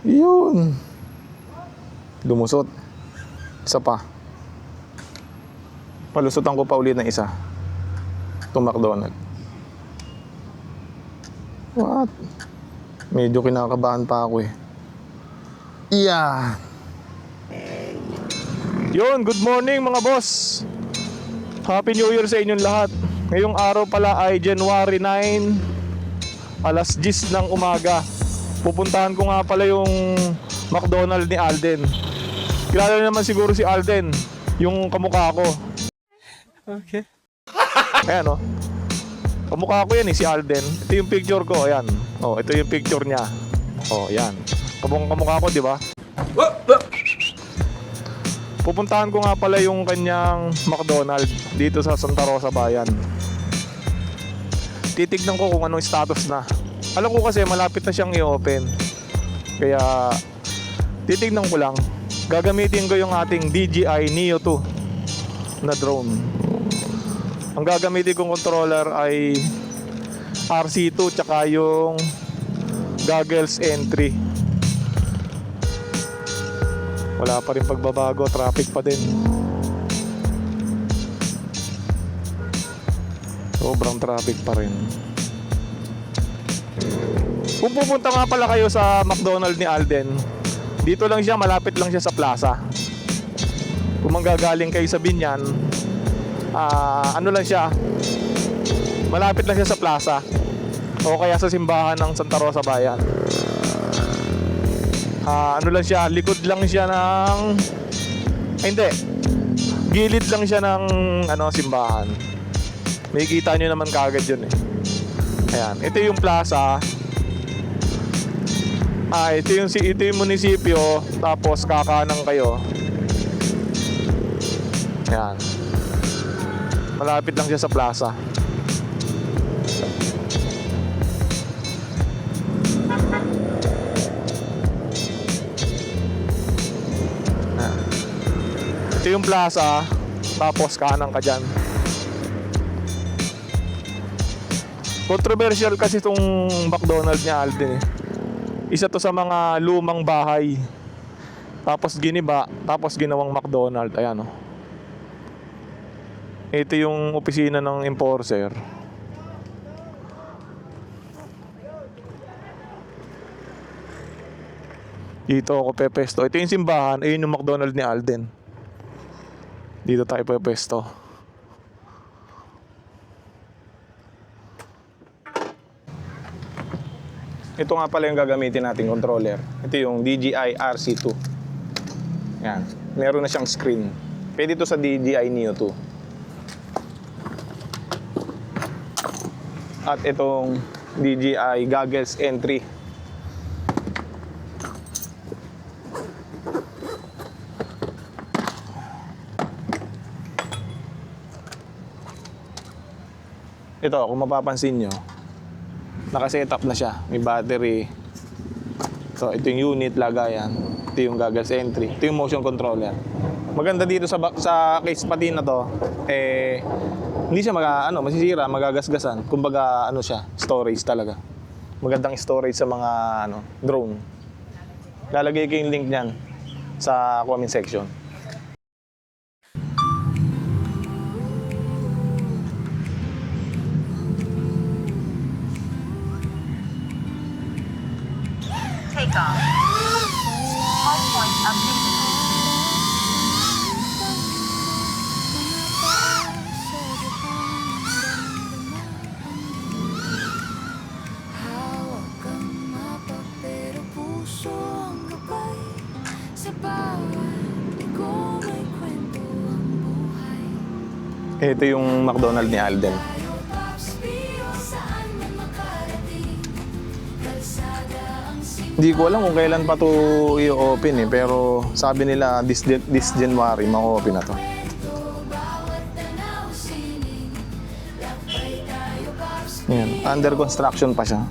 Yun. Lumusot. Isa pa. Palusutan ko pa ulit ng isa. Itong McDonald. What? Medyo kinakabahan pa ako eh. Yeah. Yun, good morning mga boss. Happy New Year sa inyong lahat. Ngayong araw pala ay January 9, alas 10 ng umaga. Pupuntahan ko nga pala yung McDonald ni Alden. Kilala naman siguro si Alden, yung kamukha ko. Okay. Ayan o. Kamukha ko yan eh, si Alden. Ito yung picture ko, ayan. Oh, ito yung picture niya. Oh, ayan. Kamukha ko, di ba? Pupuntahan ko nga pala yung kanyang McDonald dito sa Santa Rosa Bayan. Titignan ko kung anong status na. Alam ko kasi malapit na siyang i-open. Kaya titignan ko lang. Gagamitin ko yung ating DJI Neo 2 na drone. Ang gagamitin kong controller ay RC2 tsaka yung goggles entry. Wala pa rin pagbabago, traffic pa din. Sobrang traffic pa rin. Kung pupunta nga pala kayo sa McDonald ni Alden, dito lang siya, malapit lang siya sa plaza. Kung manggagaling kayo sa Binyan, ano lang siya, malapit lang siya sa plaza o kaya sa simbahan ng Santa Rosa Bayan. Ano lang siya, likod lang siya ng hindi, gilid lang siya ng simbahan. Makikita nyo naman kaagad yun eh. Ayan, ito yung plaza. Ito yung munisipyo. Tapos kakanan kayo. Ayan, malapit lang siya sa plaza. Ito yung plaza. Tapos kanan ka dyan. Controversial kasi itong McDonald niya, Alden eh. Isa to sa mga lumang bahay, tapos giniba, tapos ginawang McDonald. Ayan o. Ito yung opisina ng enforcer. Dito ako pepesto. Ito yung simbahan. Ayun yung McDonald ni Alden. Dito tayo pepesto. Ito nga pala yung gagamitin nating controller. Ito yung DJI RC2. Yan. Meron na siyang screen. Pwede ito sa DJI Neo 2. At itong DJI goggles entry. Ito, kung mapapansin nyo, naka-setup na siya. May battery. So, ito yung unit, lagayan. Ito yung goggles entry. Ito yung motion controller. Maganda dito sa case pati na to, hindi siya masisira, magagasgasan. Kumbaga, siya, storage talaga. Magandang storage sa mga, drone. Lalagay ko yung link niyan sa comment section. Take off. Hardpoint updated. Ito yung McDonald ni Alden. Hindi ko alam kung kailan pa to i-open eh, pero sabi nila this January ma-open na to. Yan, under construction pa siya.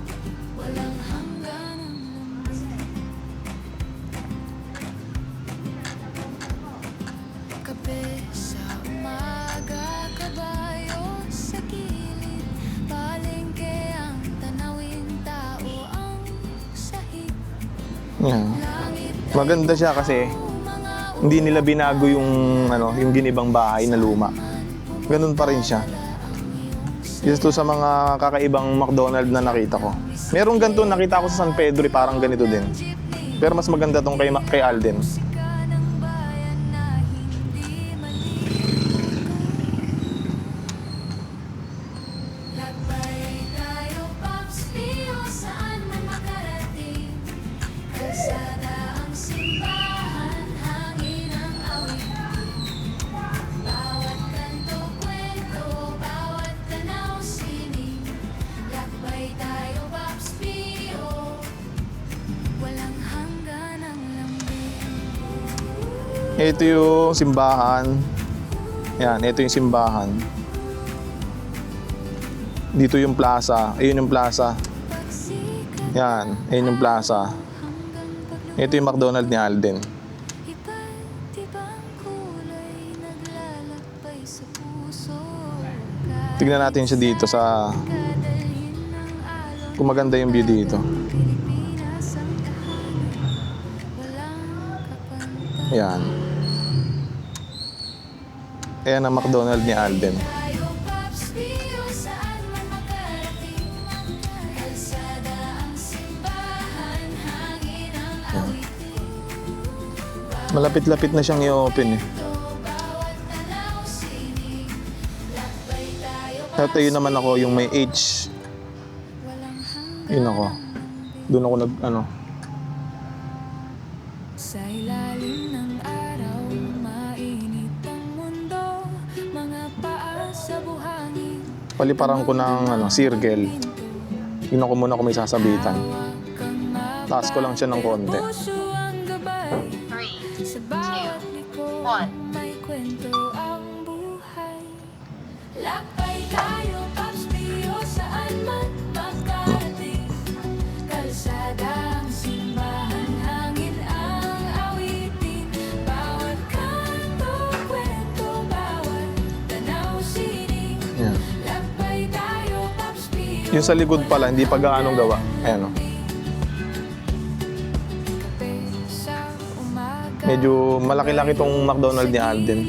Yan. Maganda siya kasi hindi nila binago yung yung ginibang bahay na luma. Ganun pa rin siya. Isa to sa mga kakaibang McDonald na nakita ko. Merong ganito nakita ko sa San Pedro, parang ganito din. Pero mas maganda tong kay Alden. Ito yung simbahan. Yan, ito yung simbahan. Dito yung plaza. Ayun yung plaza. Yan, ayun yung plaza. Ito yung McDonald ni Alden. Tignan natin siya dito sa... Kung maganda yung view dito. Yan. Ayan ang McDonald ni Alden. Yan. Malapit-lapit na siyang i-open eh. At yun naman ako, yung may H. Yun ako. Doon ako Sa ilalim ng araw, mainit ang mundo, mga paa sa buhangin. Paliparan ko ng circle. Tingnan ko muna kung may sasabitan. Taas ko lang siya ng konti. Puso ang gabay, 3, sa bawat liko, 1. may kwento ang buhay. Lakbay tayo, Pops Pio, saan man makarating. Kalsada ang simbahan, hangin ang awitin. Bawat kanto, kwento, bawat tanaw, sining. Yan. Lakbay tayo, Pops Pio. Yung sa likod pala, hindi pa gaanong gawa. Ayan o. Sa umaga, Medyo malaki-laki tong McDonald ni Alden.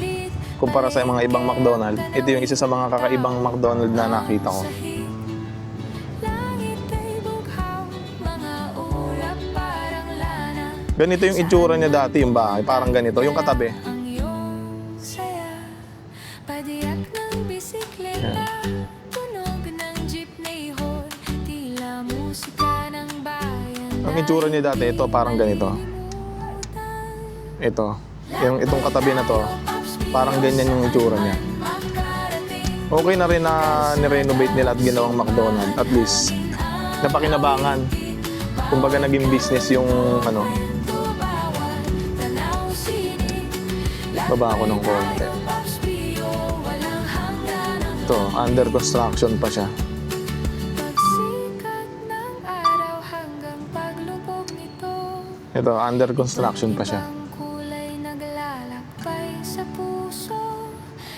Kumpara sa mga ibang McDonald. Ito yung isa sa mga kakaibang McDonald na nakita ko. langit ay bughaw, mga ulap parang lana. Ganito yung itsura niya dati, yung bahay. Parang ganito, yung katabi. Ang iyong saya, padiyak ng bisikleta, tunog ng jeepney horn, tila musika ng bayan. Ang itsura niya dati, ito parang ganito. Ito. Itong katabi na to, parang ganyan yung itsura niya. Okay na rin na nirenovate nila at ginawang McDonald. At least, napakinabangan. Kumbaga naging business yung baba ako ng konti. Ito, under construction pa siya. Pagsikat ng araw hanggang paglubog nito, Ito, under construction pa siya. ang kulay naglalakbay sa puso,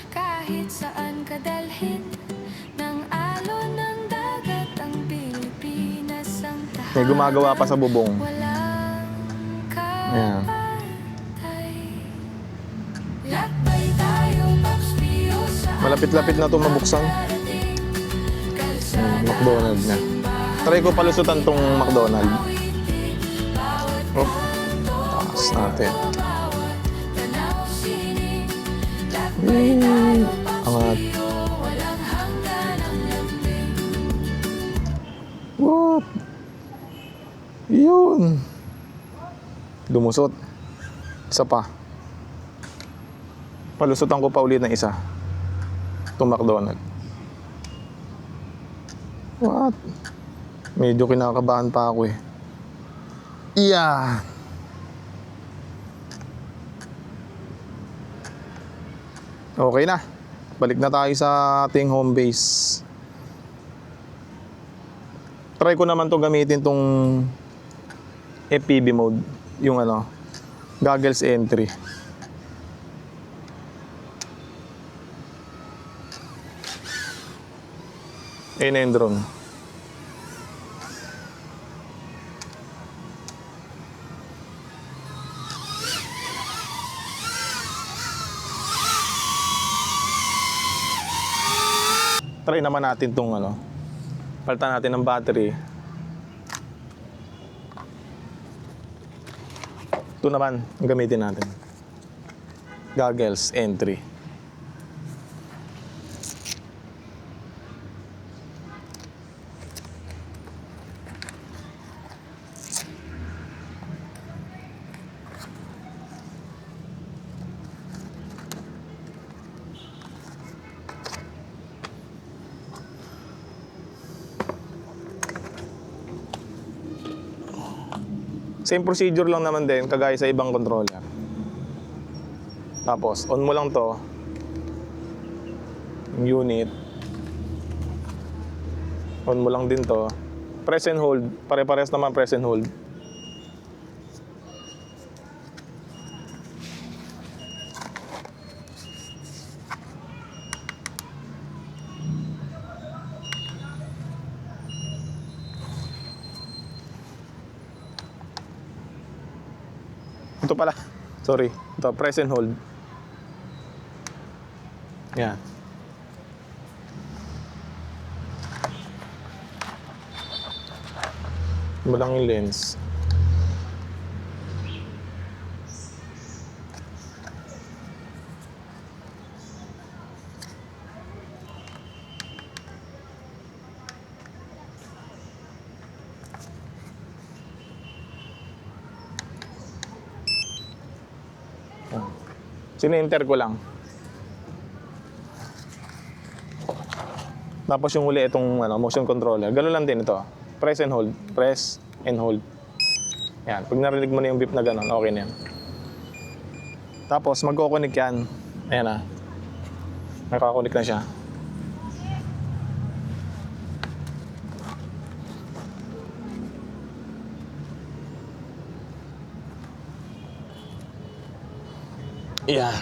kahit saan ka dalhin ng alon ng dagat, ang Pilipinas ang tahanan. May gumagawa pa sa bubong. Walang Ayan. kapatay. Lakbay tayo, Pops Pio, sa Malapit-lapit na ito mabuksan. McDonald niya. Try ko palusutan tong McDonald. Oh, taas natin. Angat. What? Yun. Lumusot. Isa pa. Palusutan ko pa ulit ng isa. Itong McDonald. What? Medyo kinakabahan pa ako eh. Yeah. Okay na. Balik na tayo sa ating home base. Try ko naman to gamitin tong FPV mode. Yung goggles entry. Ayun na yung drone. try naman natin tong ano, palitan natin ng battery. Ito naman ang gamitin natin. Goggles entry. Same procedure lang naman din, kagaya sa ibang controller. Tapos, on mo lang to. Yung unit. On mo lang din to. Press and hold. Pare-pares naman press and hold. Ito pala. Sorry. Ito, press and hold. Yan. Mo lang yung lens. Sine-enter ko lang. Tapos yung uli itong ano, motion controller. Ganun lang din ito. Press and hold. Press and hold. Yan. Pag narinig mo na yung beep na ganun, okay na yan. Tapos magkoconnect yan. Ayan na. Nakakonik na siya. Yan.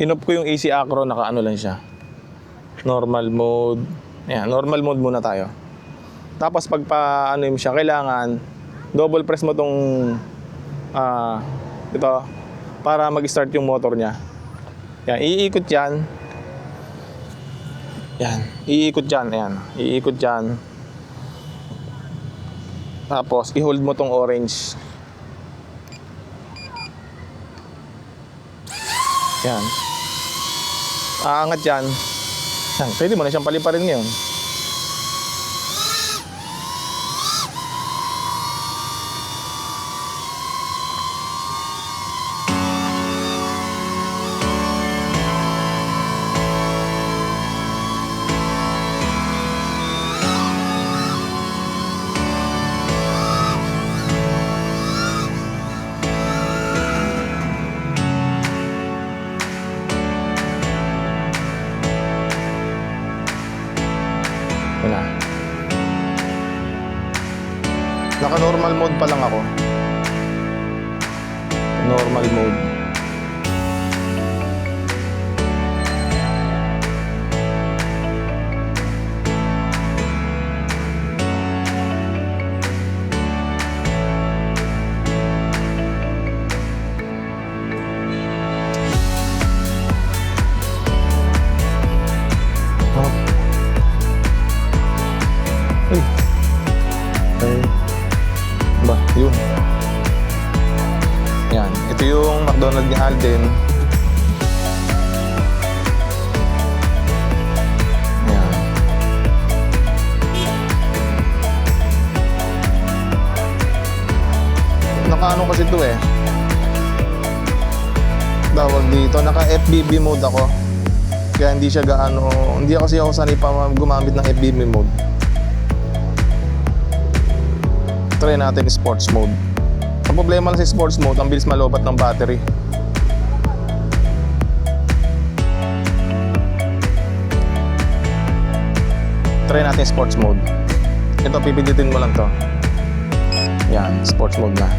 Inop ko yung AC Acro, naka-ano lang siya. Normal mode. Ayan, normal mode muna tayo. Tapos pag pa-ano yung siya, kailangan double press mo tong ito para mag-start yung motor niya. Yan, iikot yan. Yan, iikot yan. Ayan, iikot yan. Tapos, i-hold mo tong orange. Yan. Aangat yan. Yan, pwede mo na siyang paliparin ngayon. Na. Naka-normal mode pa lang ako. Normal mode. Yun. Yan. Ito yung McDonald ni Alden. Yan. Naka-ano kasi ito eh. Tawag dito. Naka-FBB mode ako. Kaya hindi siya gaano. Hindi kasi ako sanay pa gumamit ng FBB mode. Try natin sports mode. Ang problema lang sa sports mode, ang bilis malobat ng battery. Try natin sports mode. Ito, pipindutin mo lang to. Yan, sports mode na.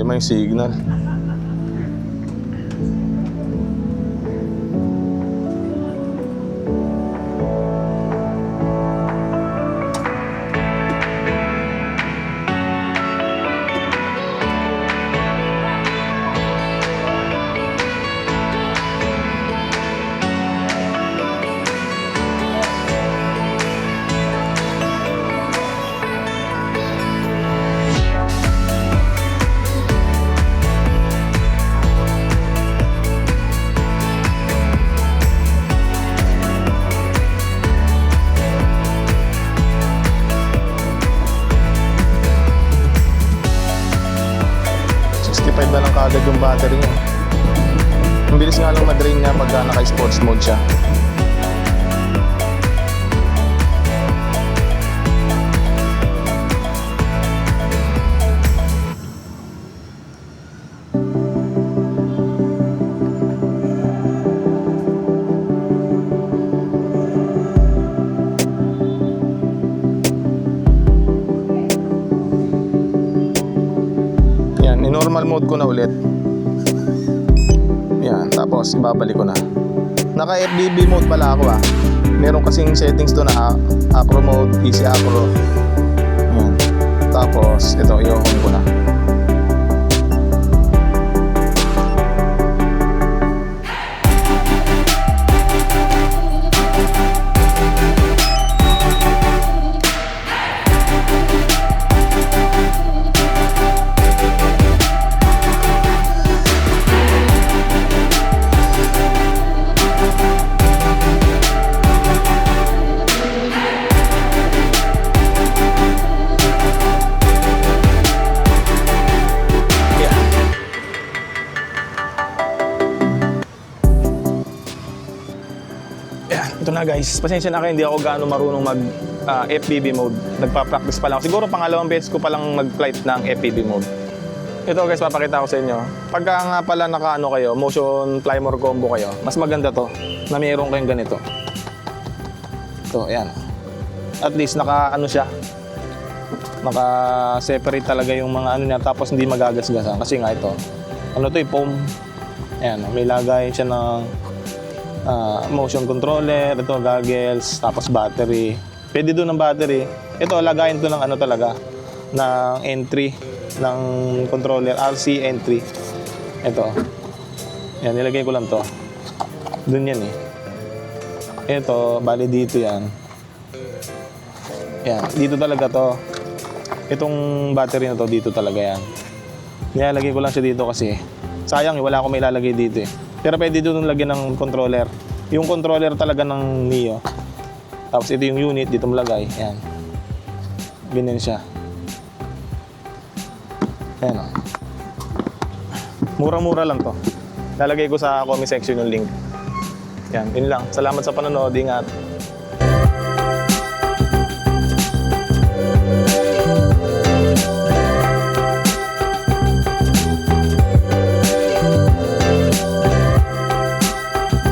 problema yung signal. Na lang kaagad yung battery niya. Ang bilis nga lang mag-drain niya pagka naka-sports mode siya. Normal mode ko na ulit. Yan, tapos ibabalik ko na. Naka FBB mode pala ako Meron kasing settings to na acro mode, easy acro. Yan. Tapos ito, i-on ko na. Ito na guys, pasensya na kayo, hindi ako gaano marunong mag FPV mode. Nagpa-practice pa lang. Siguro pangalawang beses ko palang mag-flight ng FPV mode. Ito guys, papakita ko sa inyo. Pagka nga pala naka-ano kayo, motion fly more combo kayo, mas maganda to na mayroon kayong ganito. Ito, ayan. At least naka-ano siya. Naka-separate talaga yung mga ano niya, tapos hindi magagasgasan. Kasi nga ito, ano to foam. Ayan, may lagay siya ng motion controller, ito goggles, tapos battery. Pwede doon ng battery. Ito, lagayin to ng ano talaga, ng entry ng controller, RC entry. Ito. Yan, nilagay ko lang to. Doon yan Ito, bali dito yan. Yan, dito talaga to. Itong battery na to, dito talaga yan. Nilalagay ko lang siya dito kasi sayang wala akong may lalagay dito Pero pwede doon lagyan ng controller. Yung controller talaga ng Neo. Tapos ito yung unit, dito malagay. Ayan. Ganyan siya. Ayan Mura-mura lang to. Lalagay ko sa comment section yung link. Yan, yun lang. Salamat sa panonood. Ingat.